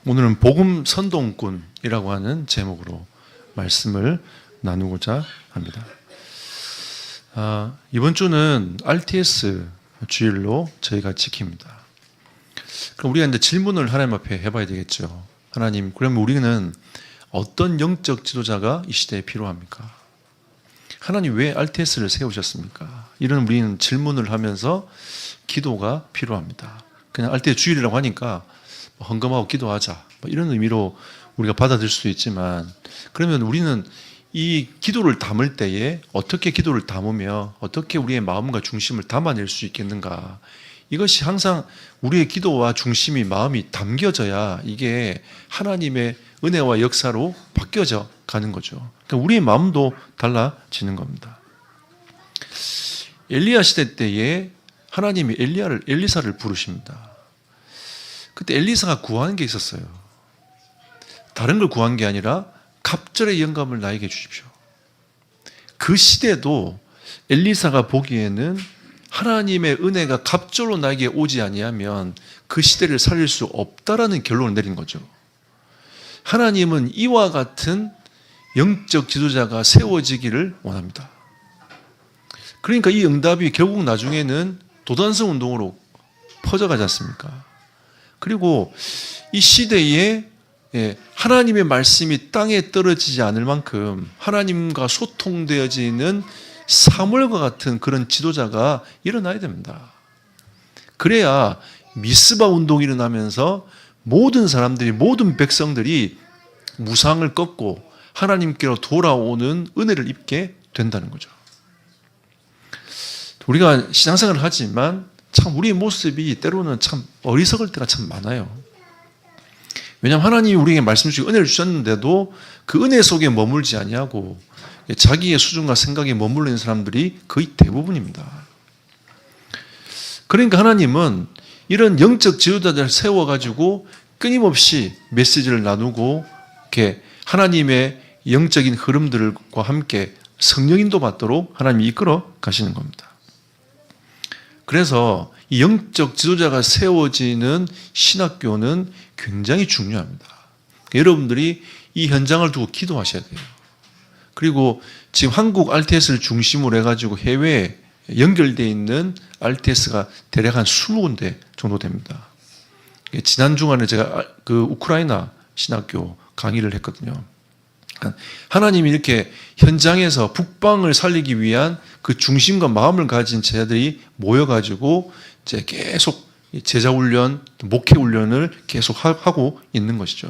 오늘은 복음 선동꾼이라고 하는 제목으로 말씀을 나누고자 합니다. 이번 주는 RTS 주일로 저희가 지킵니다. 그럼 우리가 이제 질문을 하나님 앞에 해봐야 되겠죠. 하나님, 그러면 우리는 어떤 영적 지도자가 이 시대에 필요합니까? 하나님 왜 RTS를 세우셨습니까? 이런 우리는 질문을 하면서 기도가 필요합니다. 그냥 RTS 주일이라고 하니까 헌금하고 기도하자 이런 의미로 우리가 받아들일 수도 있지만, 그러면 우리는 이 기도를 담을 때에 어떻게 기도를 담으며 어떻게 우리의 마음과 중심을 담아낼 수 있겠는가, 이것이 항상 우리의 기도와 중심이 마음이 담겨져야 이게 하나님의 은혜와 역사로 바뀌어져 가는 거죠. 그러니까 우리의 마음도 달라지는 겁니다. 엘리야 시대 때에 하나님이 엘리사를 부르십니다. 그때 엘리사가 구하는 게 있었어요. 다른 걸 구한 게 아니라 갑절의 영감을 나에게 주십시오. 그 시대도 엘리사가 보기에는 하나님의 은혜가 갑절로 나에게 오지 아니하면 그 시대를 살릴 수 없다라는 결론을 내린 거죠. 하나님은 이와 같은 영적 지도자가 세워지기를 원합니다. 그러니까 이 응답이 결국 나중에는 도단성 운동으로 퍼져가지 않습니까? 그리고 이 시대에 하나님의 말씀이 땅에 떨어지지 않을 만큼 하나님과 소통되어지는 사무엘과 같은 그런 지도자가 일어나야 됩니다. 그래야 미스바 운동이 일어나면서 모든 사람들이, 모든 백성들이 무상을 꺾고 하나님께로 돌아오는 은혜를 입게 된다는 거죠. 우리가 신앙생활을 하지만 참 우리의 모습이 때로는 참 어리석을 때가 참 많아요. 왜냐하면 하나님이 우리에게 말씀 주시고 은혜를 주셨는데도 그 은혜 속에 머물지 아니하고 자기의 수준과 생각에 머물러 있는 사람들이 거의 대부분입니다. 그러니까 하나님은 이런 영적 지도자들을 세워가지고 끊임없이 메시지를 나누고 이렇게 하나님의 영적인 흐름들과 함께 성령인도 받도록 하나님이 이끌어 가시는 겁니다. 그래서 이 영적 지도자가 세워지는 신학교는 굉장히 중요합니다. 여러분들이 이 현장을 두고 기도하셔야 돼요. 그리고 지금 한국 RTS를 중심으로 해가지고 해외에 연결되어 있는 RTS가 대략 한 20군데 정도 됩니다. 지난 주간에 제가 그 우크라이나 신학교 강의를 했거든요. 하나님이 이렇게 현장에서 북방을 살리기 위한 그 중심과 마음을 가진 제자들이 모여가지고 이제 계속 제자훈련, 목회훈련을 계속 하고 있는 것이죠.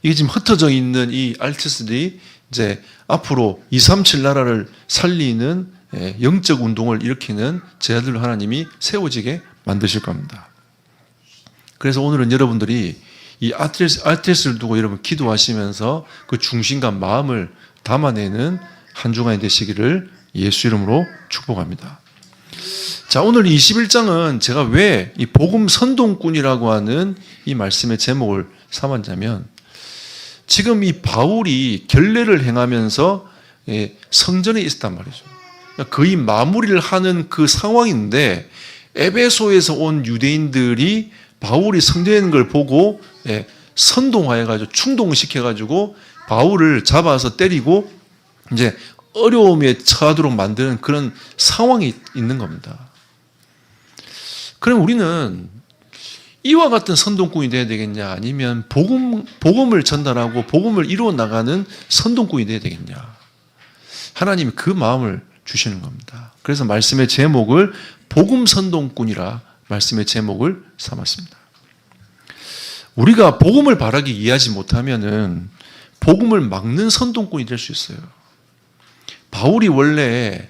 이게 지금 흩어져 있는 이 RTS들이 이제 앞으로 237 나라를 살리는 영적 운동을 일으키는 제자들로 하나님이 세워지게 만드실 겁니다. 그래서 오늘은 여러분들이 이 RTS를 두고 여러분 기도하시면서 그 중심과 마음을 담아내는 한 주간이 되시기를 예수 이름으로 축복합니다. 자, 오늘 21장은 제가 왜 이 복음 선동꾼이라고 하는 이 말씀의 제목을 삼았냐면, 지금 이 바울이 결례를 행하면서 성전에 있었단 말이죠. 거의 마무리를 하는 그 상황인데 에베소에서 온 유대인들이 바울이 성전에 있는 걸 보고 선동하여가지고 충동시켜가지고 바울을 잡아서 때리고 이제 어려움에 처하도록 만드는 그런 상황이 있는 겁니다. 그럼 우리는 이와 같은 선동꾼이 되어야 되겠냐, 아니면 복음을 전달하고 복음을 이루어 나가는 선동꾼이 되어야 되겠냐? 하나님이 그 마음을 주시는 겁니다. 그래서 말씀의 제목을 복음 선동꾼이라 말씀의 제목을 삼았습니다. 우리가 복음을 바라게 이해하지 못하면은 복음을 막는 선동꾼이 될 수 있어요. 바울이 원래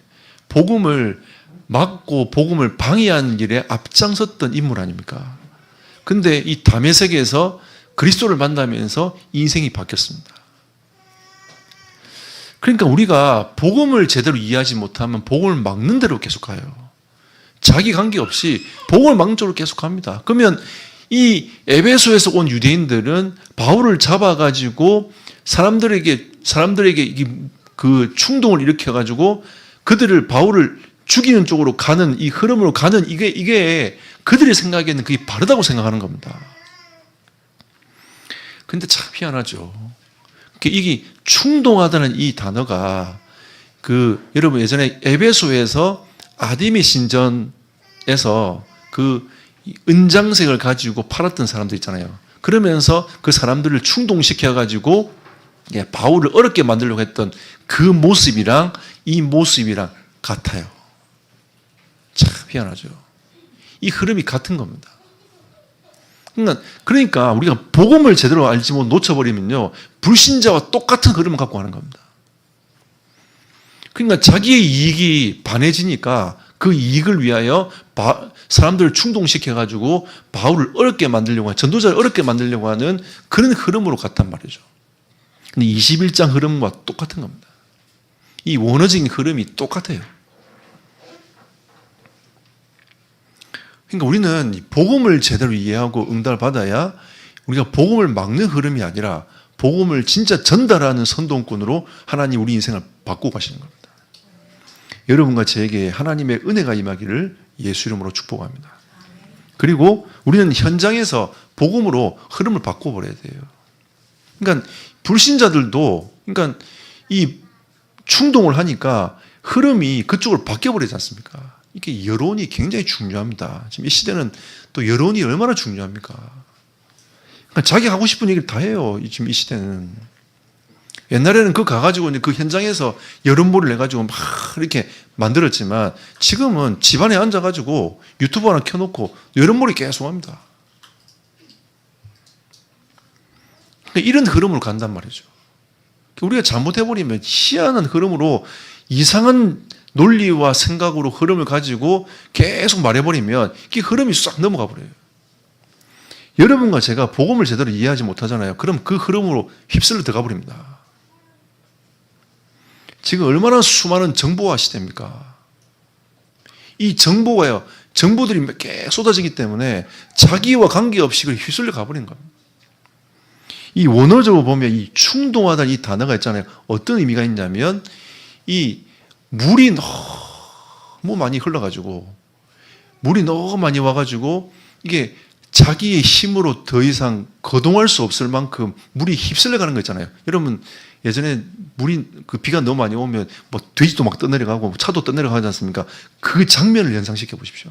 복음을 막고 복음을 방해한 일에 앞장섰던 인물 아닙니까? 근데 이 다메섹에서 그리스도를 만나면서 인생이 바뀌었습니다. 그러니까 우리가 복음을 제대로 이해하지 못하면 복음을 막는 대로 계속 가요. 자기 관계없이 복음을 막는 쪽으로 계속 갑니다. 그러면 이 에베소에서 온 유대인들은 바울을 잡아가지고 사람들에게 그 충동을 일으켜가지고 그들을 바울을 죽이는 쪽으로 가는 이 흐름으로 가는 이게 그들의 생각에는 그게 바르다고 생각하는 겁니다. 근데 참 희한하죠. 이게 충동하다는 이 단어가 여러분 예전에 에베소에서 아디미 신전에서 은장색을 가지고 팔았던 사람들 있잖아요. 그러면서 그 사람들을 충동시켜가지고 바울을 어렵게 만들려고 했던 그 모습이랑 이 모습이랑 같아요. 참 희한하죠. 이 흐름이 같은 겁니다. 그러니까 우리가 복음을 제대로 알지 못 놓쳐버리면요, 불신자와 똑같은 흐름을 갖고 가는 겁니다. 그러니까 자기의 이익이 반해지니까 그 이익을 위하여 사람들을 충동시켜가지고 바울을 어렵게 만들려고 하는, 전도자를 어렵게 만들려고 하는 그런 흐름으로 갔단 말이죠. 근데 21장 흐름과 똑같은 겁니다. 이 원어적인 흐름이 똑같아요. 그러니까 우리는 복음을 제대로 이해하고 응답을 받아야 우리가 복음을 막는 흐름이 아니라 복음을 진짜 전달하는 선동꾼으로 하나님 우리 인생을 바꾸고 가시는 겁니다. 여러분과 저에게 하나님의 은혜가 임하기를 예수 이름으로 축복합니다. 그리고 우리는 현장에서 복음으로 흐름을 바꿔버려야 돼요. 그러니까 불신자들도 이 충동을 하니까 흐름이 그쪽으로 바뀌어버리지 않습니까? 이게 여론이 굉장히 중요합니다. 지금 이 시대는 또 여론이 얼마나 중요합니까? 그러니까 자기 하고 싶은 얘기를 다 해요. 지금 이 시대는. 옛날에는 가가지고 그 현장에서 여론몰이를 해가지고 막 이렇게 만들었지만 지금은 집안에 앉아가지고 유튜브 하나 켜놓고 여론몰이 계속 합니다. 그러니까 이런 흐름으로 간단 말이죠. 우리가 잘못해버리면 희한한 흐름으로 이상한 논리와 생각으로 흐름을 가지고 계속 말해버리면 이 흐름이 싹 넘어가 버려요. 여러분과 제가 복음을 제대로 이해하지 못하잖아요. 그럼 그 흐름으로 휩쓸려 들어가 버립니다. 지금 얼마나 수많은 정보화 시대입니까? 이 정보들이 몇 개 쏟아지기 때문에 자기와 관계없이 휩쓸려 가버린 겁니다. 이 원어적으로 보면 이 충동하다는 이 단어가 있잖아요. 어떤 의미가 있냐면 이 물이 너무 많이 흘러가지고 물이 너무 많이 와가지고 이게 자기의 힘으로 더 이상 거동할 수 없을 만큼 물이 휩쓸려가는 거 있잖아요. 여러분 예전에 비가 너무 많이 오면 돼지도 막 떠내려가고 차도 떠내려가지 않습니까? 그 장면을 연상시켜 보십시오.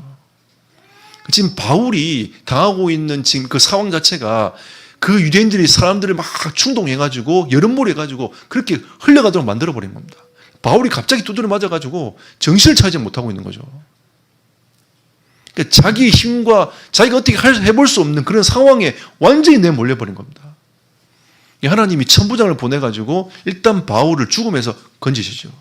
지금 바울이 당하고 있는 지금 그 상황 자체가 그 유대인들이 사람들을 막 충동해가지고 여론몰이 해가지고 그렇게 흘러가도록 만들어버린 겁니다. 바울이 갑자기 두드려 맞아가지고 정신을 차리지 못하고 있는 거죠. 그러니까 자기의 힘과 자기가 어떻게 해볼 수 없는 그런 상황에 완전히 내몰려버린 겁니다. 하나님이 천부장을 보내가지고 일단 바울을 죽음에서 건지시죠.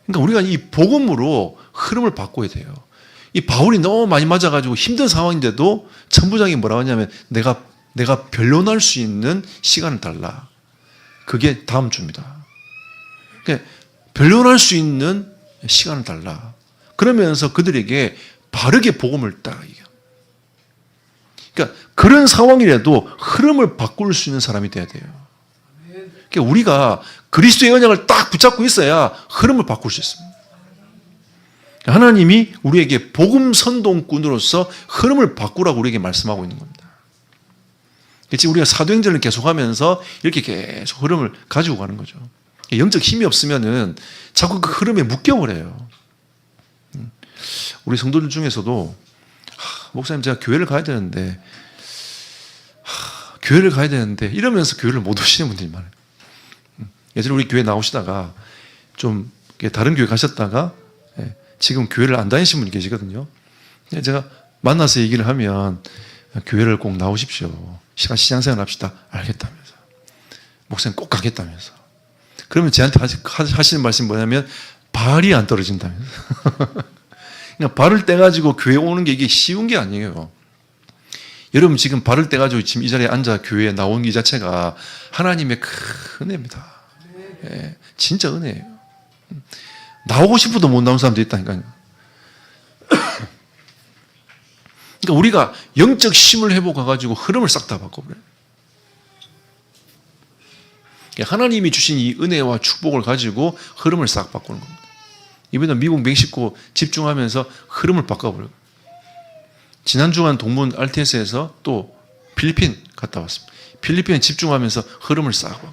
그러니까 우리가 이 복음으로 흐름을 바꿔야 돼요. 이 바울이 너무 많이 맞아가지고 힘든 상황인데도 천부장이 뭐라고 하냐면 내가 변론할 수 있는 시간을 달라. 그게 다음 주입니다. 그러니까 변론할 수 있는 시간을 달라. 그러면서 그들에게 바르게 복음을 딱 얘기해요. 그러니까 그런 상황이라도 흐름을 바꿀 수 있는 사람이 돼야 돼요. 그러니까 우리가 그리스도의 언약을 딱 붙잡고 있어야 흐름을 바꿀 수 있습니다. 하나님이 우리에게 복음 선동꾼으로서 흐름을 바꾸라고 우리에게 말씀하고 있는 겁니다. 지금 우리가 사도행전을 계속하면서 이렇게 계속 흐름을 가지고 가는 거죠. 영적 힘이 없으면은 자꾸 그 흐름에 묶여버려요. 우리 성도들 중에서도 목사님 제가 교회를 가야 되는데 이러면서 교회를 못 오시는 분들이 많아요. 예전에 우리 교회 나오시다가 좀 다른 교회 가셨다가 지금 교회를 안 다니시는 분이 계시거든요. 제가 만나서 얘기를 하면 교회를 꼭 나오십시오. 신앙생활 합시다. 알겠다면서. 목사님 꼭 가겠다면서. 그러면 저한테 하시는 말씀이 뭐냐면 발이 안 떨어진다면서. 그러니까 발을 떼가지고 교회 오는 게 이게 쉬운 게 아니에요. 여러분 지금 발을 떼가지고 지금 이 자리에 앉아 교회에 나온 이 자체가 하나님의 큰 은혜입니다. 예, 진짜 은혜예요. 나오고 싶어도 못 나온 사람도 있다니까요. 그러니까 우리가 영적 힘을 회복해가지고 흐름을 싹 다 바꿔버려요. 하나님이 주신 이 은혜와 축복을 가지고 흐름을 싹 바꾸는 겁니다. 이번에 미국 멕시코 집중하면서 흐름을 바꿔버려요. 지난 주간 동문 RTS에서 또 필리핀 갔다 왔습니다. 필리핀에 집중하면서 흐름을 싹 하고.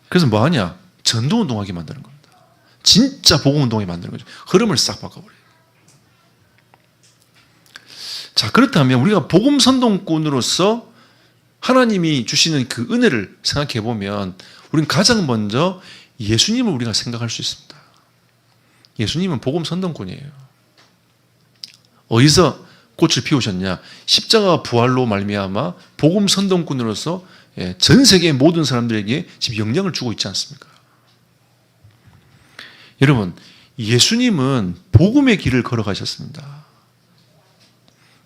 그래서 뭐 하냐? 전도운동하게 만드는 겁니다. 진짜 복음운동하게 만드는 거죠. 흐름을 싹 바꿔버려요. 자, 그렇다면 우리가 복음 선동꾼으로서 하나님이 주시는 그 은혜를 생각해 보면 우리는 가장 먼저 예수님을 우리가 생각할 수 있습니다. 예수님은 복음 선동꾼이에요. 어디서 꽃을 피우셨냐? 십자가 부활로 말미암아 복음 선동꾼으로서 전 세계 모든 사람들에게 지금 영향을 주고 있지 않습니까? 여러분, 예수님은 복음의 길을 걸어가셨습니다.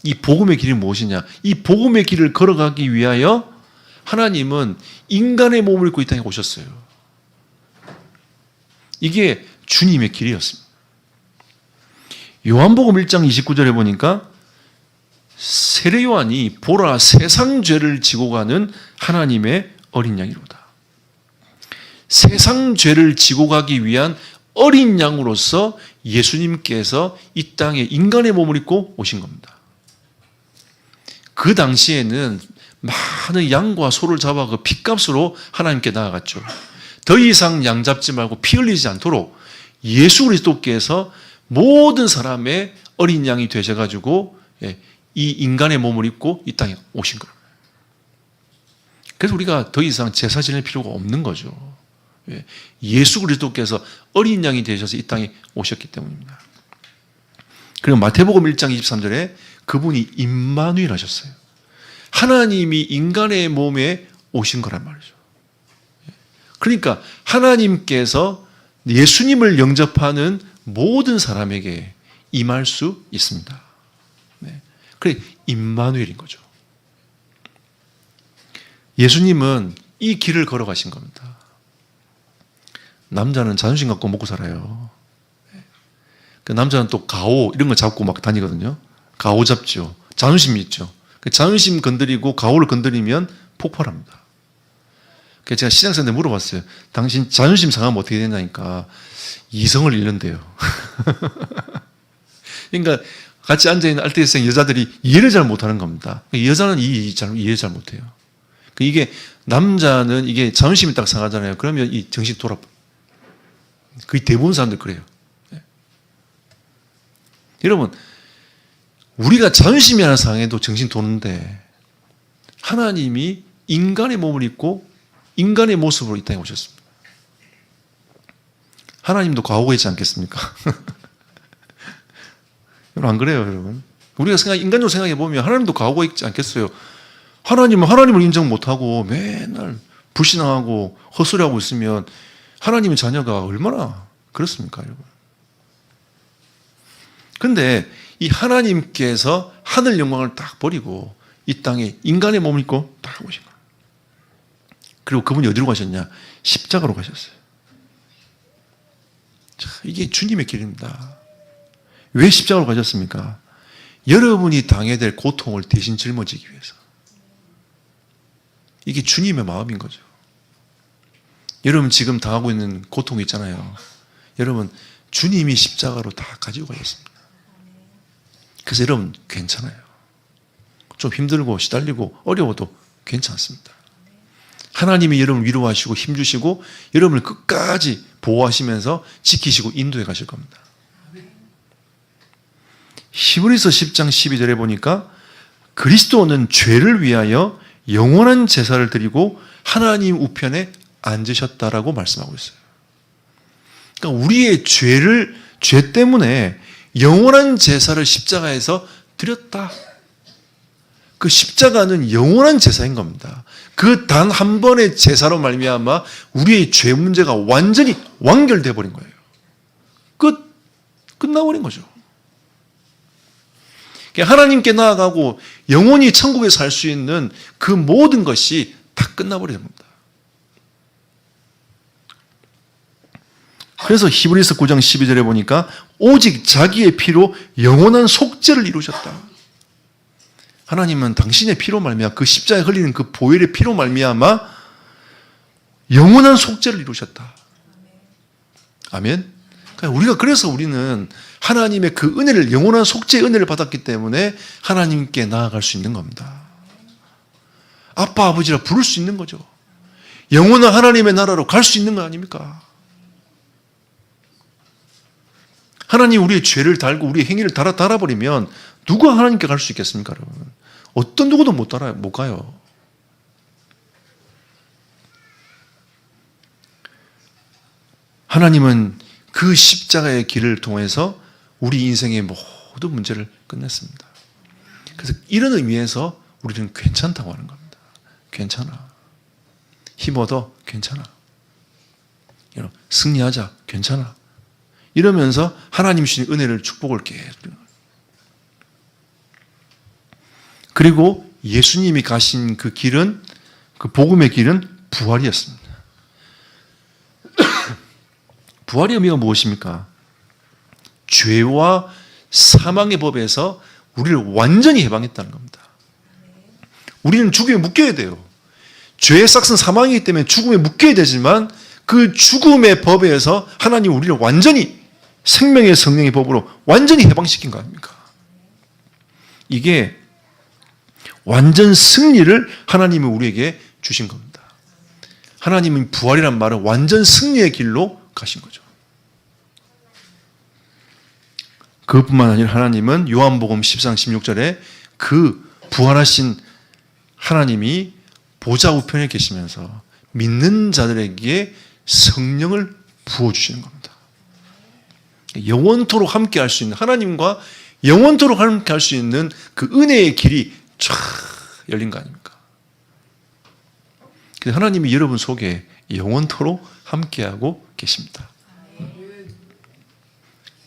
이 복음의 길이 무엇이냐? 이 복음의 길을 걸어가기 위하여 하나님은 인간의 몸을 입고 이 땅에 오셨어요. 이게 주님의 길이었습니다. 요한복음 1장 29절에 보니까 세례 요한이 보라 세상 죄를 지고 가는 하나님의 어린 양이로다. 세상 죄를 지고 가기 위한 어린 양으로서 예수님께서 이 땅에 인간의 몸을 입고 오신 겁니다. 그 당시에는 많은 양과 소를 잡아 그 핏값으로 하나님께 나아갔죠. 더 이상 양 잡지 말고 피 흘리지 않도록 예수 그리스도께서 모든 사람의 어린 양이 되셔가지고 이 인간의 몸을 입고 이 땅에 오신 거예요. 그래서 우리가 더 이상 제사 지낼 필요가 없는 거죠. 예수 그리스도께서 어린 양이 되셔서 이 땅에 오셨기 때문입니다. 그리고 마태복음 1장 23절에 그분이 임마누엘 하셨어요. 하나님이 인간의 몸에 오신 거란 말이죠. 그러니까 하나님께서 예수님을 영접하는 모든 사람에게 임할 수 있습니다. 그래, 임마누엘인 거죠. 예수님은 이 길을 걸어가신 겁니다. 남자는 자존심 갖고 먹고 살아요. 그 남자는 또 가오 이런 거 잡고 막 다니거든요. 가오 잡죠. 자존심이 있죠. 자존심 건드리고 가오를 건드리면 폭발합니다. 그래서 제가 신앙생한테 물어봤어요. 당신 자존심 상하면 어떻게 되냐니까 이성을 잃는데요. 그러니까 같이 앉아있는 알테이스생 여자들이 이해를 잘 못하는 겁니다. 여자는 이해 잘 못해요. 이게 남자는 이게 자존심이 딱 상하잖아요. 그러면 이 정신 돌아. 거의 대부분 사람들 그래요. 여러분, 우리가 자존심이 하나 상해도 정신 도는데 하나님이 인간의 몸을 입고 인간의 모습으로 이 땅에 오셨습니다. 하나님도 과오가 있지 않겠습니까? 여러분 안 그래요, 여러분? 우리가 인간적으로 생각해 보면 하나님도 과오가 있지 않겠어요? 하나님은 하나님을 인정 못하고 맨날 불신앙하고 헛소리하고 있으면 하나님의 자녀가 얼마나 그렇습니까, 여러분? 근데 이 하나님께서 하늘 영광을 딱 버리고 이 땅에 인간의 몸을 입고 딱 오신 거예요. 그리고 그분이 어디로 가셨냐? 십자가로 가셨어요. 자, 이게 주님의 길입니다. 왜 십자가로 가셨습니까? 여러분이 당해야 될 고통을 대신 짊어지기 위해서. 이게 주님의 마음인 거죠. 여러분 지금 당하고 있는 고통이 있잖아요. 여러분 주님이 십자가로 다 가지고 가셨습니다. 그래서 여러분 괜찮아요. 좀 힘들고 시달리고 어려워도 괜찮습니다. 하나님이 여러분을 위로하시고 힘주시고 여러분을 끝까지 보호하시면서 지키시고 인도해 가실 겁니다. 히브리서 10장 12절에 보니까 그리스도는 죄를 위하여 영원한 제사를 드리고 하나님 우편에 앉으셨다라고 말씀하고 있어요. 그러니까 우리의 죄 때문에 영원한 제사를 십자가에서 드렸다. 그 십자가는 영원한 제사인 겁니다. 그 단 한 번의 제사로 말미암아 우리의 죄 문제가 완전히 완결돼 버린 거예요. 끝나버린 거죠. 하나님께 나아가고 영원히 천국에 살 수 있는 그 모든 것이 다 끝나버린 겁니다. 그래서 히브리서 9장 12절에 보니까 오직 자기의 피로 영원한 속죄를 이루셨다. 하나님은 당신의 피로 말미암아 그 십자가에 흘리는 그 보혈의 피로 말미암아 영원한 속죄를 이루셨다. 아멘. 그래서 우리는 하나님의 그 은혜를, 영원한 속죄의 은혜를 받았기 때문에 하나님께 나아갈 수 있는 겁니다. 아빠, 아버지라 부를 수 있는 거죠. 영원한 하나님의 나라로 갈 수 있는 거 아닙니까? 하나님 우리의 죄를 달고 우리의 행위를 달아버리면 누가 하나님께 갈 수 있겠습니까, 여러분? 어떤 누구도 못 가요. 하나님은 그 십자가의 길을 통해서 우리 인생의 모든 문제를 끝냈습니다. 그래서 이런 의미에서 우리는 괜찮다고 하는 겁니다. 괜찮아. 힘 얻어. 괜찮아. 승리하자. 괜찮아. 이러면서 하나님 주신 은혜를, 축복을 계속. 그리고 예수님이 가신 그 길은, 그 복음의 길은 부활이었습니다. 부활의 의미가 무엇입니까? 죄와 사망의 법에서 우리를 완전히 해방했다는 겁니다. 우리는 죽음에 묶여야 돼요. 죄의 싹은 사망이기 때문에 죽음에 묶여야 되지만 그 죽음의 법에서 하나님 우리를 완전히 생명의 성령의 법으로 완전히 해방시킨 거 아닙니까? 이게 완전 승리를 하나님이 우리에게 주신 겁니다. 하나님은 부활이란 말은 완전 승리의 길로 가신 거죠. 그것뿐만 아니라 하나님은 요한복음 14장 16절에 그 부활하신 하나님이 보좌 우편에 계시면서 믿는 자들에게 성령을 부어주시는 겁니다. 영원토록 함께 할 수 있는, 하나님과 영원토록 함께 할 수 있는 그 은혜의 길이 쫙 열린 거 아닙니까? 그래서 하나님이 여러분 속에 영원토록 함께하고 계십니다.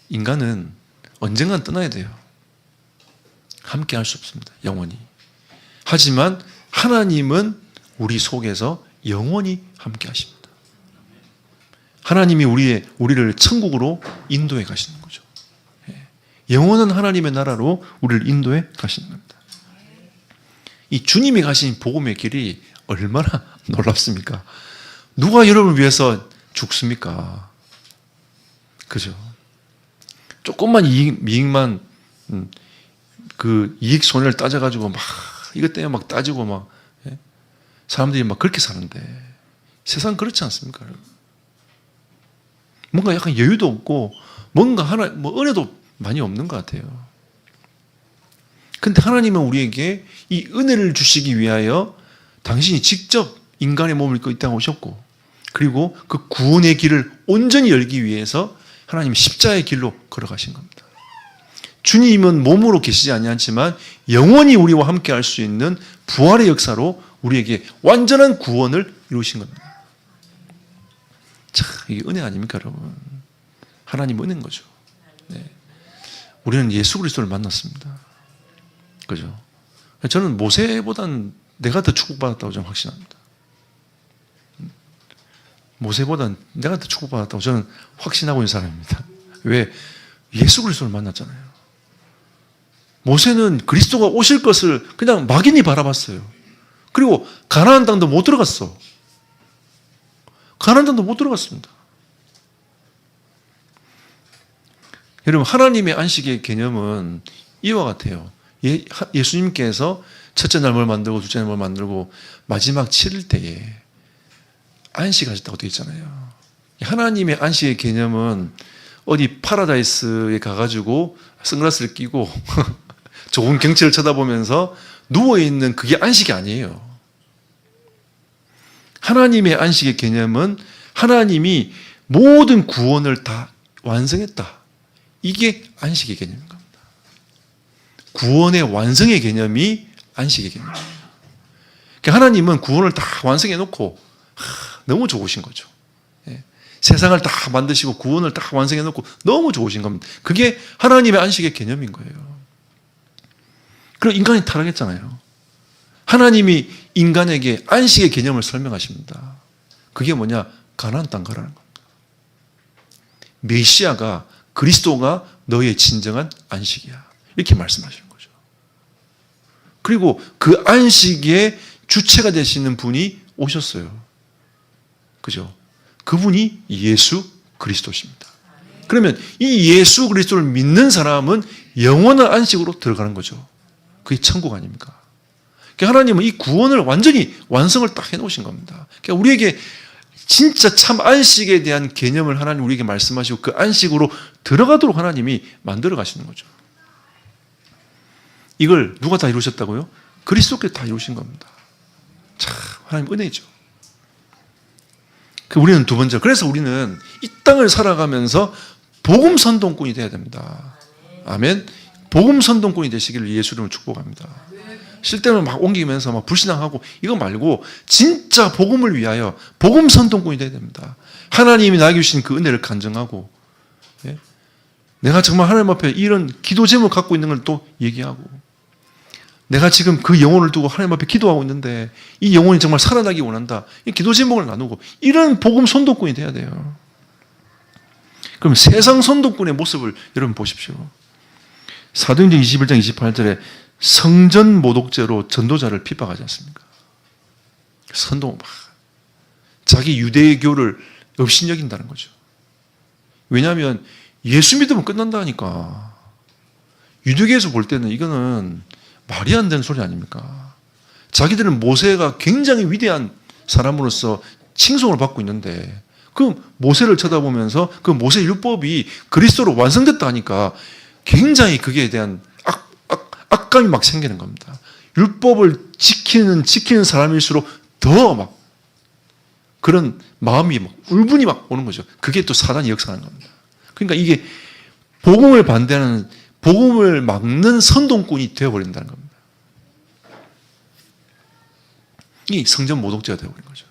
인간은 언젠간 떠나야 돼요. 함께 할 수 없습니다. 영원히. 하지만 하나님은 우리 속에서 영원히 함께 하십니다. 하나님이 우리를 천국으로 인도해 가시는 거죠. 영원한 하나님의 나라로 우리를 인도해 가시는 겁니다. 이 주님이 가신 복음의 길이 얼마나 놀랍습니까? 누가 여러분을 위해서 죽습니까? 그죠? 조금만 이익만, 그 이익 손해를 따져가지고 막, 이것 때문에 막 따지고 막, 사람들이 막 그렇게 사는데, 세상 그렇지 않습니까? 뭔가 약간 여유도 없고, 뭔가 은혜도 많이 없는 것 같아요. 근데 하나님은 우리에게 이 은혜를 주시기 위하여 당신이 직접 인간의 몸을 입고 이 땅에 오셨고, 그리고 그 구원의 길을 온전히 열기 위해서 하나님이 십자가의 길로 걸어가신 겁니다. 주님은 몸으로 계시지 아니하지만 영원히 우리와 함께 할 수 있는 부활의 역사로 우리에게 완전한 구원을 이루신 겁니다. 참, 이게 은혜 아닙니까, 여러분? 하나님 은혜인 거죠. 네. 우리는 예수 그리스도를 만났습니다. 그죠? 저는 모세보단 내가 더 축복받았다고 저는 확신합니다. 모세보단 내가 더 축복받았다고 저는 확신하고 있는 사람입니다. 왜? 예수 그리스도를 만났잖아요. 모세는 그리스도가 오실 것을 그냥 막연히 바라봤어요. 그리고 가나안 땅도 못 들어갔어. 가나안 땅도 못 들어갔습니다. 여러분, 하나님의 안식의 개념은 이와 같아요. 예수님께서 첫째 날 뭘 만들고 둘째 날 뭘 만들고 마지막 7일 때에 안식하셨다고 되어 있잖아요. 하나님의 안식의 개념은 어디 파라다이스에 가가지고 선글라스를 끼고 좋은 경치를 쳐다보면서 누워있는 그게 안식이 아니에요. 하나님의 안식의 개념은 하나님이 모든 구원을 다 완성했다. 이게 안식의 개념인 겁니다. 구원의 완성의 개념이 안식의 개념이에요. 하나님은 구원을 다 완성해 놓고 너무 좋으신 거죠. 세상을 다 만드시고 구원을 다 완성해 놓고 너무 좋으신 겁니다. 그게 하나님의 안식의 개념인 거예요. 그리고 인간이 타락했잖아요. 하나님이 인간에게 안식의 개념을 설명하십니다. 그게 뭐냐? 가나안 땅 가라는 겁니다. 메시아가, 그리스도가 너의 진정한 안식이야. 이렇게 말씀하시는 거죠. 그리고 그 안식의 주체가 되시는 분이 오셨어요. 그죠? 그분이 예수 그리스도십니다. 그러면 이 예수 그리스도를 믿는 사람은 영원한 안식으로 들어가는 거죠. 그게 천국 아닙니까? 그러니까 하나님은 이 구원을 완전히 완성을 딱 해놓으신 겁니다. 그러니까 우리에게 진짜 참 안식에 대한 개념을 하나님 우리에게 말씀하시고 그 안식으로 들어가도록 하나님이 만들어 가시는 거죠. 이걸 누가 다 이루셨다고요? 그리스도께서 다 이루신 겁니다. 참 하나님 은혜죠. 우리는 두 번째, 그래서 우리는 이 땅을 살아가면서 복음 선동꾼이 되어야 됩니다. 아멘. 복음 선동꾼이 되시기를 예수 이름으로 축복합니다. 쉴 때는 막 옮기면서 막 불신앙하고 이거 말고 진짜 복음을 위하여 복음 선동꾼이 되어야 됩니다. 하나님이 나에게 주신 그 은혜를 간증하고, 예? 내가 정말 하나님 앞에 이런 기도 제목을 갖고 있는 걸 또 얘기하고, 내가 지금 그 영혼을 두고 하나님 앞에 기도하고 있는데 이 영혼이 정말 살아나기 원한다. 이 기도 제목을 나누고 이런 복음 선동꾼이 돼야 돼요. 그럼 세상 선동꾼의 모습을 여러분 보십시오. 사도행전 21장 28절에 성전 모독죄로 전도자를 핍박하지 않습니까? 선동, 자기 유대교를 업신여긴다는 거죠. 왜냐하면 예수 믿으면 끝난다니까. 유대교에서 볼 때는 이거는 말이 안 되는 소리 아닙니까? 자기들은 모세가 굉장히 위대한 사람으로서 칭송을 받고 있는데 그 모세를 쳐다보면서 그 모세 율법이 그리스도로 완성됐다 하니까 굉장히 그게 대한 악감이 막 생기는 겁니다. 율법을 지키는 사람일수록 더 막 그런 마음이 막 울분이 막 오는 거죠. 그게 또 사단이 역사하는 겁니다. 그러니까 이게 복음을 반대하는, 복음을 막는 선동꾼이 되어버린다는 겁니다. 이 성전 모독죄가 되어버린 거죠.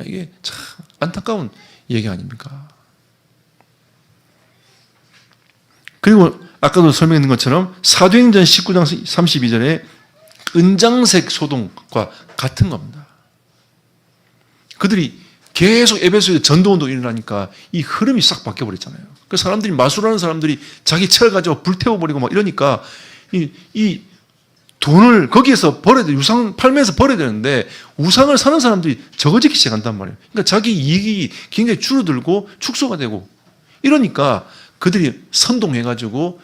이게 참 안타까운 얘기 아닙니까? 그리고 아까도 설명했는 것처럼 사도행전 19장 32절에 은장색 소동과 같은 겁니다. 그들이 계속 에베소에 전도운동이 일어나니까 이 흐름이 싹 바뀌어버렸잖아요. 그 사람들이 마술하는 사람들이 자기 철 가지고 불태워버리고 막 이러니까 이 돈을 거기에서 벌어야 돼. 우상 팔면서 벌어야 되는데 우상을 사는 사람들이 적어지기 시작한단 말이에요. 그러니까 자기 이익이 굉장히 줄어들고 축소가 되고 이러니까 그들이 선동해가지고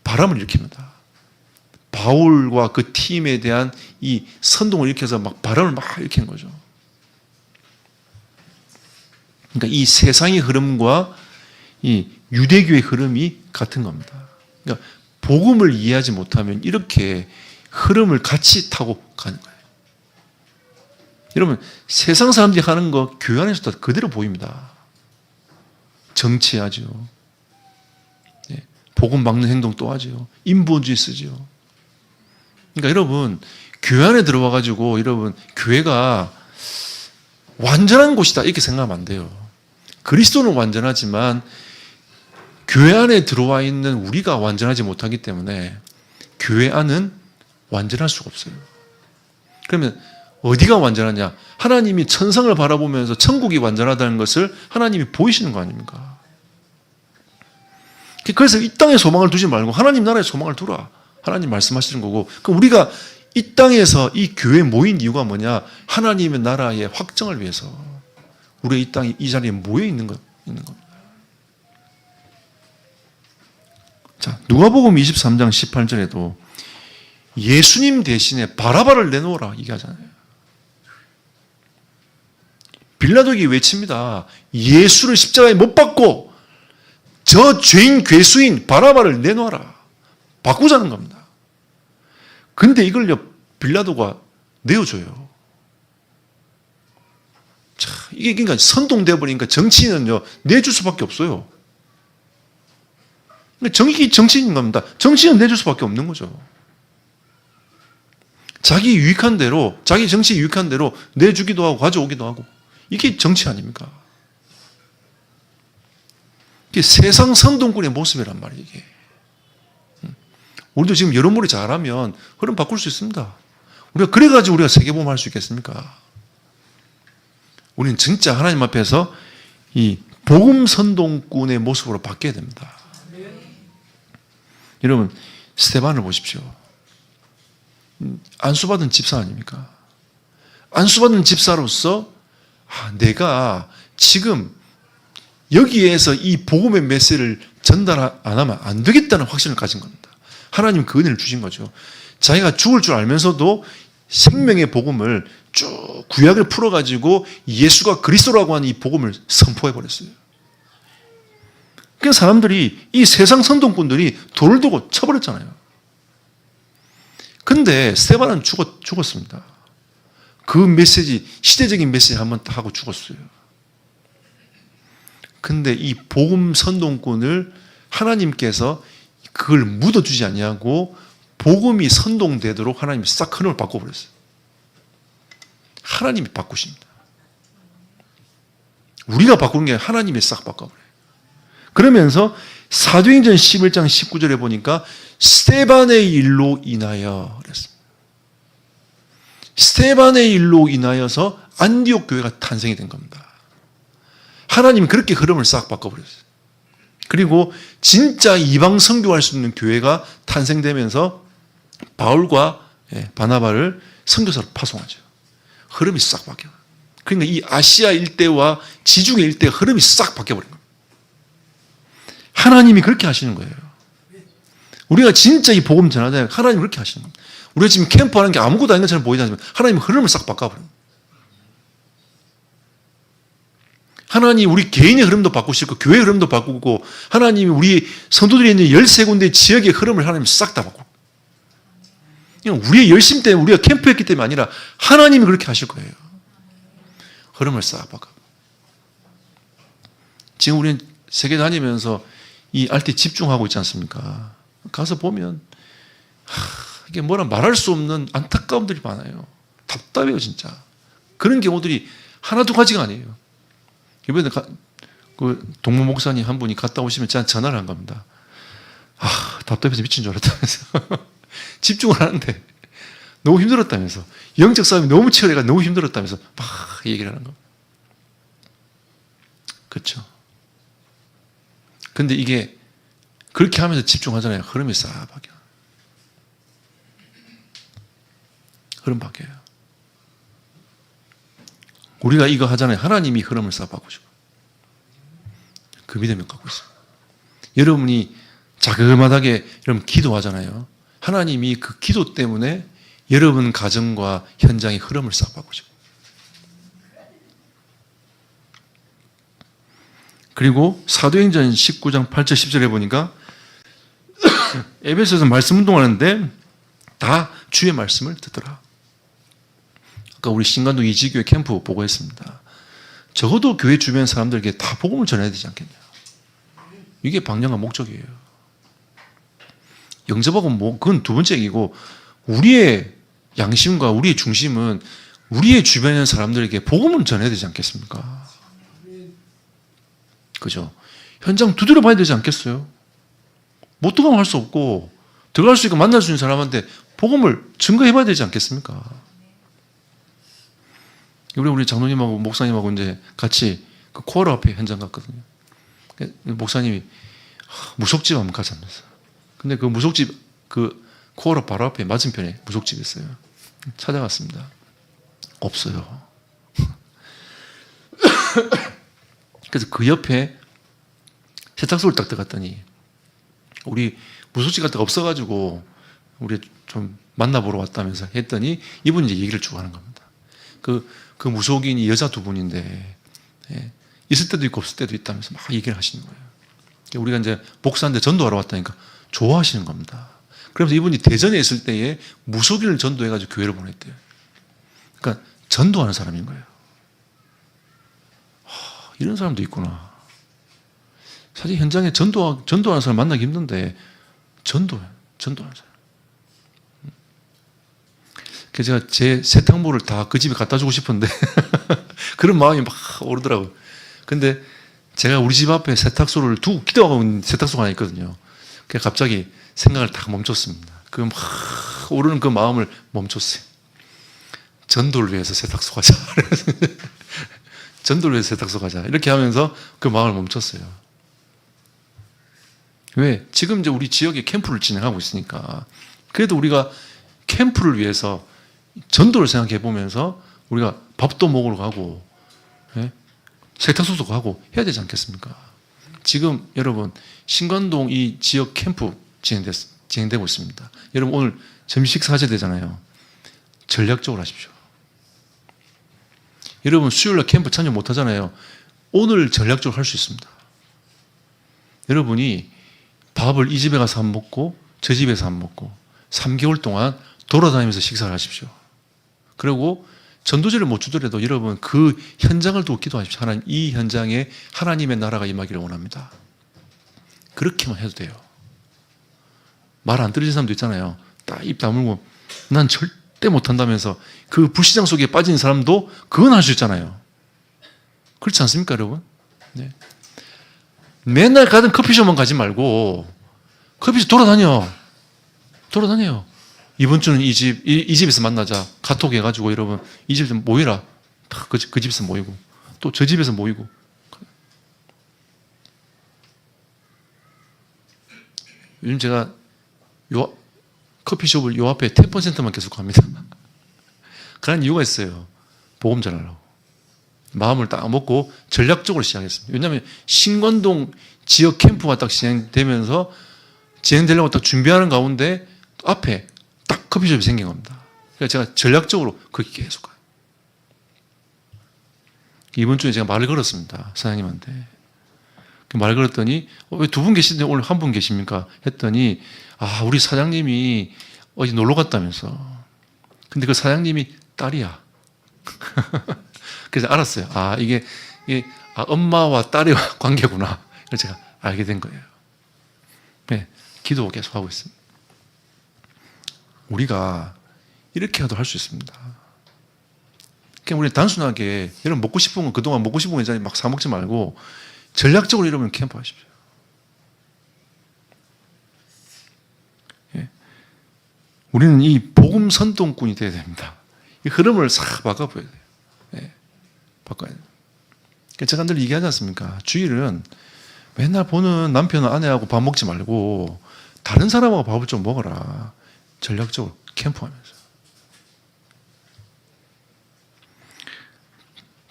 바람을 일으킵니다. 바울과 그 팀에 대한 이 선동을 일으켜서 막 바람을 막 일으키는 거죠. 그러니까 이 세상의 흐름과 이 유대교의 흐름이 같은 겁니다. 그러니까 복음을 이해하지 못하면 이렇게 흐름을 같이 타고 가는 거예요. 여러분, 세상 사람들이 하는 거 교회 안에서도 그대로 보입니다. 정치하죠. 복음 막는 행동 또 하죠. 인본주의 쓰죠. 그러니까 여러분, 교회 안에 들어와 가지고 여러분 교회가 완전한 곳이다 이렇게 생각하면 안 돼요. 그리스도는 완전하지만 교회 안에 들어와 있는 우리가 완전하지 못하기 때문에 교회 안은 완전할 수가 없어요. 그러면 어디가 완전하냐? 하나님이 천상을 바라보면서 천국이 완전하다는 것을 하나님이 보이시는 거 아닙니까? 그래서 이 땅에 소망을 두지 말고 하나님 나라에 소망을 두라. 하나님 말씀하시는 거고, 그럼 우리가 이 땅에서 이 교회에 모인 이유가 뭐냐? 하나님의 나라의 확정을 위해서 우리 이 땅에 이 자리에 모여 있는 겁니다. 자, 누가복음 23장 18절에도 예수님 대신에 바라바를 내놓으라 얘기하잖아요. 빌라도에게 외칩니다. 예수를 십자가에 못 박고 저 죄인 괴수인 바라바를 내놓아라. 바꾸자는 겁니다. 근데 이걸요 빌라도가 내어줘요. 자, 이게 그러니까 선동되어 버리니까 정치인은요 내줄 수밖에 없어요. 정치인인 겁니다. 정치인은 내줄 수밖에 없는 거죠. 자기 유익한 대로, 자기 정치에 유익한 대로 내주기도 하고 가져오기도 하고. 이게 정치 아닙니까? 이게 세상 선동꾼의 모습이란 말이에요, 이게. 우리도 지금 여러모로 잘하면 흐름 바꿀 수 있습니다. 우리가 그래가지고 우리가 세계보험 할 수 있겠습니까? 우리는 진짜 하나님 앞에서 이 복음 선동꾼의 모습으로 바뀌어야 됩니다. 여러분, 스데반을 보십시오. 안수받은 집사 아닙니까? 안수받은 집사로서 내가 지금 여기에서 이 복음의 메시지를 전달 안 하면 안 되겠다는 확신을 가진 겁니다. 하나님 그 은혜를 주신 거죠. 자기가 죽을 줄 알면서도 생명의 복음을 쭉 구약을 풀어가지고 예수가 그리스도라고 하는 이 복음을 선포해버렸어요. 그러니까 사람들이, 이 세상 선동꾼들이 돌을 두고 쳐버렸잖아요. 근데 스데반은 죽었습니다. 그 메시지, 시대적인 메시지 한번 딱 하고 죽었어요. 근데 이 복음 선동꾼을 하나님께서 그걸 묻어주지 아니하고 복음이 선동되도록 하나님이 싹 흐름을 바꿔버렸어요. 하나님이 바꾸십니다. 우리가 바꾸는 게 아니라 하나님이 싹 바꿔버려요. 그러면서 사도행전 11장 19절에 보니까 스데반의 일로 인하여 그랬습니다. 스데반의 일로 인하여서 안디옥 교회가 탄생이 된 겁니다. 하나님이 그렇게 흐름을 싹 바꿔버렸어요. 그리고 진짜 이방 선교할 수 있는 교회가 탄생되면서 바울과 바나바를 선교사로 파송하죠. 흐름이 싹 바뀌어요. 그러니까 이 아시아 일대와 지중해 일대 흐름이 싹 바뀌어버린 겁니다. 하나님이 그렇게 하시는 거예요. 우리가 진짜 이 복음 전하자 하나님이 그렇게 하시는 겁니다. 우리가 지금 캠프하는 게 아무것도 아닌 것처럼 보이지 않지만 하나님은 흐름을 싹 바꿔버립니다. 하나님 우리 개인의 흐름도 바꾸시고 교회의 흐름도 바꾸고 하나님이 우리 성도들이 있는 13군데 지역의 흐름을 하나님이 싹 다 바꾸고 우리의 열심 때문에 우리가 캠프했기 때문에 아니라 하나님이 그렇게 하실 거예요. 흐름을 싹 바꿔. 지금 우리는 세계 다니면서 이 알테 집중하고 있지 않습니까? 가서 보면 이게 뭐라 말할 수 없는 안타까움들이 많아요. 답답해요 진짜. 그런 경우들이 하나 두 가지가 아니에요. 이번에 그 동무 목사님 한 분이 갔다 오시면 제가 전화를 한 겁니다. 답답해서 미친 줄 알았다면서. 집중을 하는데 너무 힘들었다면서. 영적 싸움이 너무 치열해가 너무 힘들었다면서 막 얘기를 하는 겁니다. 그렇죠. 근데 이게 그렇게 하면서 집중하잖아요. 흐름이 싹 바뀌어요. 흐름 바뀌어요. 우리가 이거 하잖아요. 하나님이 흐름을 싹 바꾸시고. 그 믿음을 갖고 있어요. 여러분이 자그마하게 여러분 기도하잖아요. 하나님이 그 기도 때문에 여러분 가정과 현장의 흐름을 싹 바꾸시고. 그리고 사도행전 19장 8절 10절에 보니까 에베소에서 말씀 운동하는데 다 주의 말씀을 듣더라. 아까 우리 신간동 이지교회 캠프 보고 했습니다. 적어도 교회 주변 사람들에게 다 복음을 전해야 되지 않겠냐. 이게 방향과 목적이에요. 영접하고 그건 두 번째 얘기고 우리의 양심과 우리의 중심은 우리의 주변에 있는 사람들에게 복음을 전해야 되지 않겠습니까? 그죠? 현장 두드려 봐야 되지 않겠어요? 못 들어가면 할 수 없고 들어갈 수 있고 만날 수 있는 사람한테 복음을 증거해 봐야 되지 않겠습니까? 우리 장로님하고 목사님하고 이제 같이 그 코어로 앞에 현장 갔거든요. 목사님이 무속집 한번 가자면서. 근데 그 무속집 그 코어로 바로 앞에 맞은편에 무속집이 있어요. 찾아갔습니다. 없어요. 그래서 그 옆에 세탁소를 딱 들어갔더니 우리 무속집 갈 데가 없어가지고 우리 좀 만나보러 왔다면서 했더니 이분이 이제 얘기를 쭉 하는 겁니다. 그 무속인이 여자 두 분인데 있을 때도 있고 없을 때도 있다면서 막 얘기를 하시는 거예요. 우리가 이제 목사인데 전도하러 왔다니까 좋아하시는 겁니다. 그래서 이분이 대전에 있을 때에 무속인을 전도해가지고 교회를 보냈대요. 그러니까 전도하는 사람인 거예요. 이런 사람도 있구나. 사실 현장에 전도하는 사람 만나기 힘든데 전도하는 사람. 그래서 제가 제 세탁물을 다 그 집에 갖다 주고 싶은데 그런 마음이 막 오르더라고요. 근데 제가 우리 집 앞에 세탁소를 두고 기도하고 있는 세탁소가 하나 있거든요. 그래서 갑자기 생각을 다 멈췄습니다. 그 막 오르는 그 마음을 멈췄어요. 전도를 위해서 세탁소 가자. 전도를 위해서 세탁소 가자. 이렇게 하면서 그 마음을 멈췄어요. 왜? 지금 이제 우리 지역에 캠프를 진행하고 있으니까. 그래도 우리가 캠프를 위해서 전도를 생각해 보면서 우리가 밥도 먹으러 가고, 세탁소도 가고 해야 되지 않겠습니까? 지금 여러분 신관동 이 지역 캠프 진행되고 있습니다. 여러분 오늘 점심 식사하셔야 되잖아요. 전략적으로 하십시오. 여러분 수요일날 캠프 참여 못하잖아요. 오늘 전략적으로 할 수 있습니다. 여러분이 밥을 이 집에 가서 안 먹고 저 집에서 안 먹고 3개월 동안 돌아다니면서 식사를 하십시오. 그리고 전도제를 못 주더라도 여러분 그 현장을 두고 기도하십시오. 하나님, 이 현장에 하나님의 나라가 임하기를 원합니다. 그렇게만 해도 돼요. 말 안 들으신 사람도 있잖아요. 딱 입 다물고 난 절대 못한다면서 그 불시장 속에 빠진 사람도 그건 할 수 있잖아요. 그렇지 않습니까, 여러분? 네. 맨날 가던 커피숍만 가지 말고 커피숍 돌아다녀요. 이번 주는 이 집에서 만나자. 카톡 해가지고 여러분 이 집에서 모이라. 그 집에서 모이고 또 저 집에서 모이고. 요즘 제가 커피숍을 요 앞에 10%만 계속 갑니다. 그런 이유가 있어요. 복음 전하려고. 마음을 딱 먹고 전략적으로 시작했습니다. 왜냐하면 신관동 지역 캠프가 딱 진행되면서 진행되려고 딱 준비하는 가운데 앞에 딱 커피숍이 생긴 겁니다. 그래서 제가 전략적으로 거기 계속 가요. 이번 주에 제가 말을 걸었습니다. 사장님한테. 말 걸었더니 왜 두 분 계시는데 오늘 한 분 계십니까? 했더니 우리 사장님이 어디 놀러 갔다면서. 근데 그 사장님이 딸이야. 그래서 알았어요. 이게 엄마와 딸의 관계구나. 그래서 제가 알게 된 거예요. 네, 기도 계속 하고 있습니다. 우리가 이렇게라도 할 수 있습니다. 그냥 우리 단순하게 여러분 먹고 싶은 건 그동안 먹고 싶은 거 막 사 먹지 말고 전략적으로 여러분 캠프 하십시오. 예. 우리는 이 복음 선동꾼이 되어야 됩니다. 이 흐름을 싹 바꿔봐야 돼요. 예. 바꿔야 돼요. 제가 늘 얘기하지 않습니까? 주일은 맨날 보는 남편, 아내하고 밥 먹지 말고 다른 사람하고 밥을 좀 먹어라. 전략적으로 캠프하면서.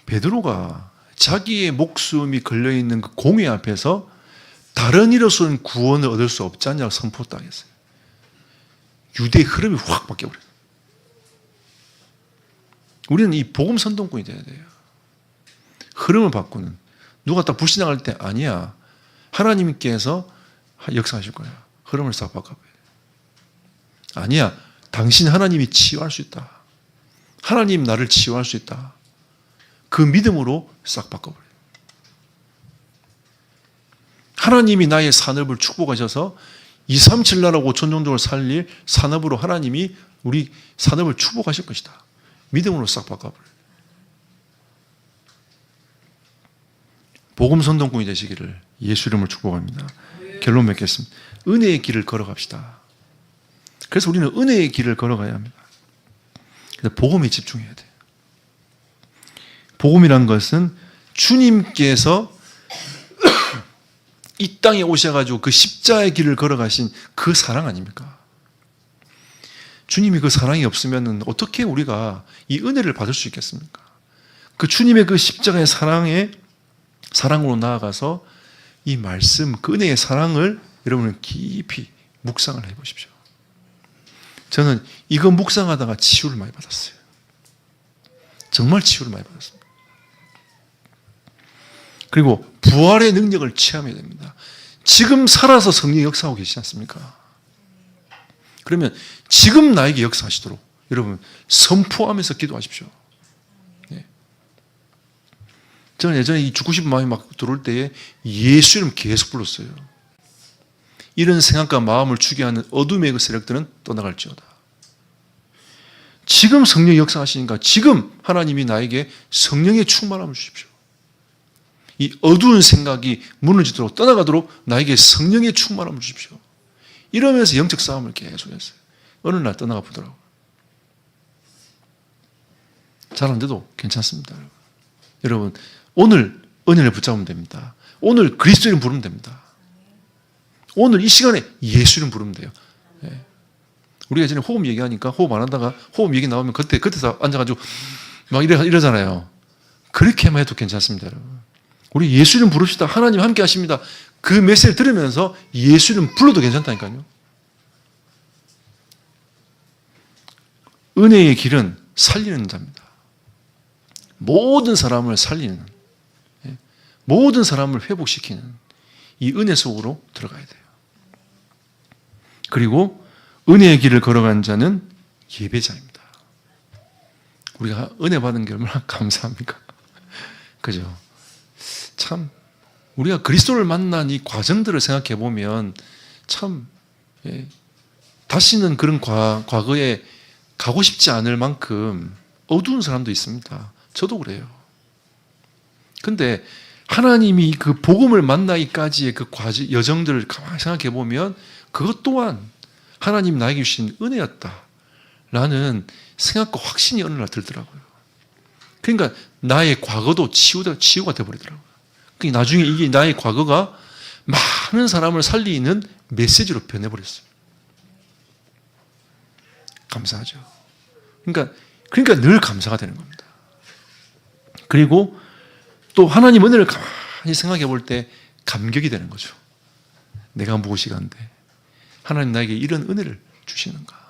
베드로가 자기의 목숨이 걸려있는 그 공회 앞에서 다른 이로서는 구원을 얻을 수 없지 않냐고 선포했다고 했어요. 유대의 흐름이 확 바뀌어버려요. 우리는 이 복음 선동꾼이 돼야 돼요. 흐름을 바꾸는. 누가 딱 불신앙할 때 아니야. 하나님께서 역사하실 거야. 흐름을 싹 바꿔봐요. 아니야. 당신 하나님이 치유할 수 있다. 하나님 나를 치유할 수 있다. 그 믿음으로 싹 바꿔버려요. 하나님이 나의 산업을 축복하셔서 237 나라 5천 종족을 살릴 산업으로 하나님이 우리 산업을 축복하실 것이다. 믿음으로 싹 바꿔버려요. 복음 선동꾼이 되시기를 예수 이름으로 축복합니다. 결론 맺겠습니다. 은혜의 길을 걸어갑시다. 그래서 우리는 은혜의 길을 걸어가야 합니다. 그래서 복음에 집중해야 돼요. 복음이란 것은 주님께서 이 땅에 오셔가지고 그 십자의 길을 걸어가신 그 사랑 아닙니까? 주님이 그 사랑이 없으면 어떻게 우리가 이 은혜를 받을 수 있겠습니까? 그 주님의 그 십자가의 사랑으로 나아가서 이 말씀, 그 은혜의 사랑을 여러분은 깊이 묵상을 해보십시오. 저는 이거 묵상하다가 치유를 많이 받았어요. 정말 치유를 많이 받았습니다. 그리고 부활의 능력을 체험해야 됩니다. 지금 살아서 성령이 역사하고 계시지 않습니까? 그러면 지금 나에게 역사하시도록 여러분 선포하면서 기도하십시오. 네. 저는 예전에 이 죽고 싶은 마음이 막 들어올 때에 예수 이름 계속 불렀어요. 이런 생각과 마음을 주게 하는 어둠의 그 세력들은 떠나갈지어다. 지금 성령이 역사하시니까 지금 하나님이 나에게 성령의 충만함을 주십시오. 이 어두운 생각이 무너지도록 떠나가도록 나에게 성령의 충만함을 주십시오. 이러면서 영적 싸움을 계속했어요. 어느 날 떠나가 보더라고요. 잘 안 돼도 괜찮습니다. 여러분 오늘 은혜를 붙잡으면 됩니다. 오늘 그리스도 이름 부르면 됩니다. 오늘 이 시간에 예수 이름 부르면 돼요. 네. 우리가 예전에 호흡 얘기하니까 호흡 안 하다가 호흡 얘기 나오면 그때서 앉아가지고 막 이러잖아요. 그렇게만 해도 괜찮습니다, 여러분. 우리 예수 이름 부릅시다. 하나님 함께 하십니다. 그 메시지를 들으면서 예수 이름 불러도 괜찮다니까요. 은혜의 길은 살리는 자입니다. 모든 사람을 살리는, 모든 사람을 회복시키는 이 은혜 속으로 들어가야 돼요. 그리고 은혜의 길을 걸어간 자는 예배자입니다. 우리가 은혜 받은 게 얼마나 감사합니까? 그죠? 참 우리가 그리스도를 만난 이 과정들을 생각해 보면 참 다시는 그런 과거에 가고 싶지 않을 만큼 어두운 사람도 있습니다. 저도 그래요. 근데 하나님이 그 복음을 만나기까지의 그 여정들을 가만히 생각해 보면 그것 또한 하나님 나에게 주신 은혜였다라는 생각과 확신이 어느 날 들더라고요. 그러니까 나의 과거도 치유가 되어버리더라고요. 그러니까 나중에 이게 나의 과거가 많은 사람을 살리는 메시지로 변해버렸어요. 감사하죠. 그러니까 늘 감사가 되는 겁니다. 그리고 또 하나님 은혜를 가만히 생각해 볼 때 감격이 되는 거죠. 내가 무엇이간데 하나님 나에게 이런 은혜를 주시는가.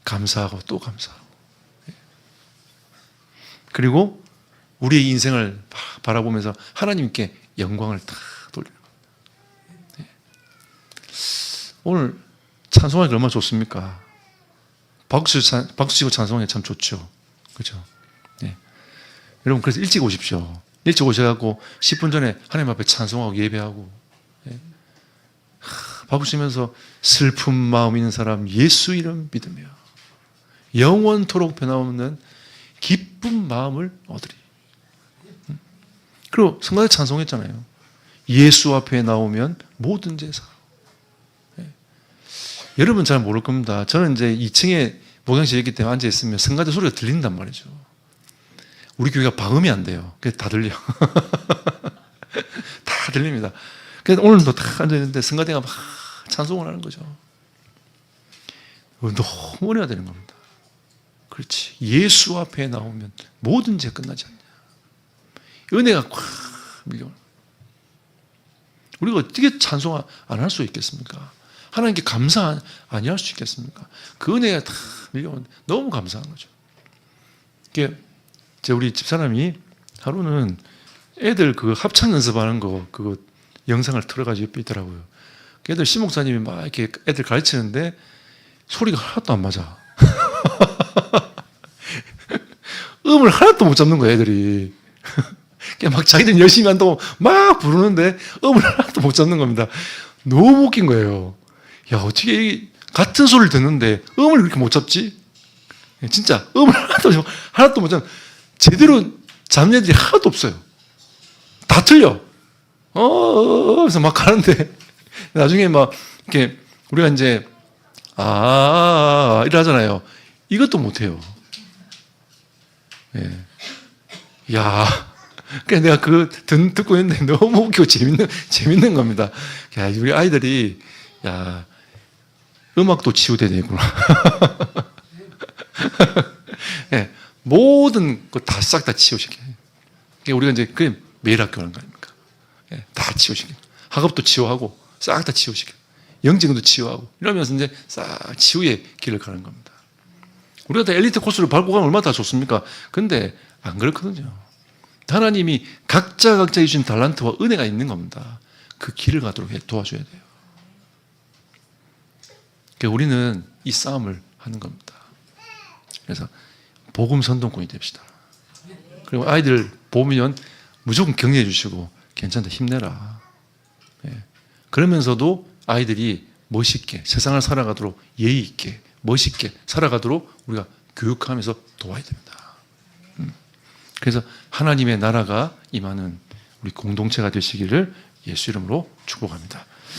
감사하고 또 감사하고. 그리고 우리의 인생을 바라보면서 하나님께 영광을 다 돌리는 겁니다. 오늘 찬송하기 얼마나 좋습니까? 박수 치고 찬송하기 참 좋죠. 그죠? 네. 여러분, 그래서 일찍 오십시오. 일찍 오셔갖고 10분 전에 하나님 앞에 찬송하고 예배하고, 박수 치면서 슬픈 마음 있는 사람 예수 이름 믿으며 영원토록 변함없는 기쁜 마음을 얻으리. 그리고 성가대 찬송했잖아요. 예수 앞에 나오면 모든 죄 사하고. 여러분 잘 모를 겁니다. 저는 이제 2층에 목양실에 있기 때문에 앉아있으면 성가대 소리가 들린단 말이죠. 우리 교회가 방음이 안 돼요. 그래서 다 들려. 다 들립니다. 그래서 오늘도 다 앉아있는데 성가대가 막 찬송을 하는 거죠. 너무 은혜가 되는 겁니다. 그렇지. 예수 앞에 나오면 모든 죄 끝나지 않냐. 은혜가 꽉 밀려오는 거예요. 우리가 어떻게 찬송 안 할 수 있겠습니까? 하나님께 감사 아니할 수 있겠습니까? 그 은혜가 다 밀려오는 너무 감사한 거죠. 우리 집사람이 하루는 애들 그 합창 연습하는 거 그거 영상을 틀어가지고 옆에 있더라고요. 애들 시목사님이 막 이렇게 애들 가르치는데 소리가 하나도 안 맞아. 음을 하나도 못 잡는 거야, 애들이. 막 자기들 열심히 한다고 막 부르는데 음을 하나도 못 잡는 겁니다. 너무 웃긴 거예요. 야, 어떻게 같은 소리를 듣는데 음을 그렇게 못 잡지? 진짜 음을 하나도 못 잡는, 제대로 잡는 애들이 하나도 없어요. 다 틀려. 그래서 막 가는데 나중에 막 이렇게 우리가 이제 이러잖아요. 이것도 못 해요. 예. 야, 그러니까 내가 듣고 있는데 너무 웃기고 재밌는 겁니다. 야, 우리 아이들이, 야, 음악도 치유돼야 되구나. 예, 모든 거 다 싹 다 치유시켜. 그러니까 우리가 이제 그게 매일 학교 하는 거 아닙니까? 예, 다 치유시켜. 학업도 치유하고, 싹 다 치유시켜. 영적도 치유하고, 이러면서 이제 싹 치유의 길을 가는 겁니다. 우리가 다 엘리트 코스를 밟고 가면 얼마나 다 좋습니까? 근데 안 그렇거든요. 하나님이 각자 주신 달란트와 은혜가 있는 겁니다. 그 길을 가도록 도와줘야 돼요. 그러니까 우리는 이 싸움을 하는 겁니다. 그래서 복음 선동꾼이 됩시다. 그리고 아이들 보면 무조건 격려해 주시고 괜찮다, 힘내라. 그러면서도 아이들이 멋있게 세상을 살아가도록 예의 있게 멋있게 살아가도록 우리가 교육하면서 도와야 됩니다. 그래서 하나님의 나라가 임하는 우리 공동체가 되시기를 예수 이름으로 축복합니다.